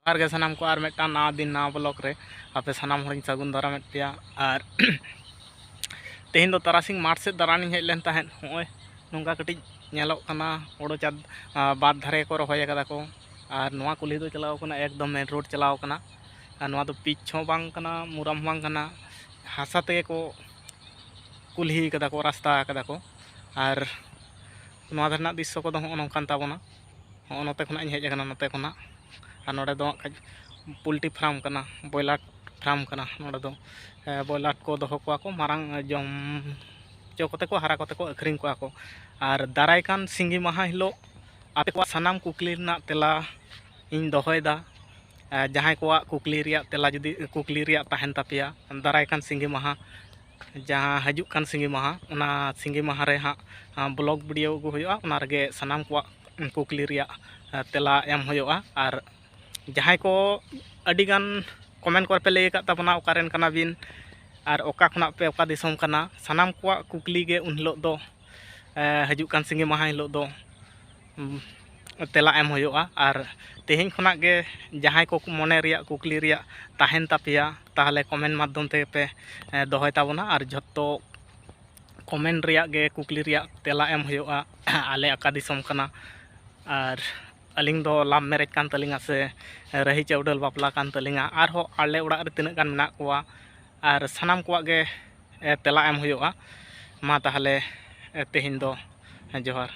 जोहार गे सानाम को आर मिदटान नवा दिन नवा ब्लॉग रे आपे सानाम हरिन सागुन दाराम पेया। और तेहेन दो तारासिंग माठ से दारानी हेज लेन ताहेन होय नोंका कटिज नेलोग कना ओडो चाँद बाद धारे को रहोय कदा को। और नोआ कुल्ही दो चलाव कना एकदम मेन रोड चलाव कना। और नोआ दो पिच हो बांग कना मुराम बांग कना हासा ते को कुल्ही कदा को रास्ता कदा को। और नोआ धरना दृश्य को हो नोंकान ताबोना हो नोते खना हेज कना नोते खना। और नोडे दो पोल्ट्री फार्म कना बॉयलार फार्म कना नोडे दो बॉयलार को दोहो कोआ को मारांग जम चो कोते को हारा कोते को अखरिंग कोआ को। और दारायकान सिंगी माहा हिलो आपे को सानाम कुकली रना तेला इन दोहोयदा। जहां को कुकली रिया तेला जुदी कुकली रिया ताहेन तापिया दारायकान सिंगी माहा जहां हजूक कान सिंगी माहा उना सिंगी माहा रे हां ब्लॉग वीडियो को होयोआ उना रगे सानाम को कुकली रिया तेला एम होयोआ। और जहां को अडिगान कमेंट कर पे लई का तबना ओकारेन कना बिन और ओका खना पे ओका दिसम कना सानाम को कुकली गे उन हिलो दो हजूक कान सिंगी माहा हिलो दो तेला एम होयोआ। और तेहेन खना गे जहां को मने रिया कुकली रिया ताहेन तापिया ताहले कमेंट माध्यम ते पे दोहय ताबना। और झत्तो कमेंट रिया गे कुकली रिया तेला एम होयोआ आले अका दिसम कना। और अलिंग दो लाभ मैरेज कान तलिंगा से रही चौडल बापला कान तलिंगा और हो आले उड़ा रे तिनाग गान मेना कोआ और सानाम कोआ गे तेला एम होयोआ। मा ताहले तेहेन दो जोहार।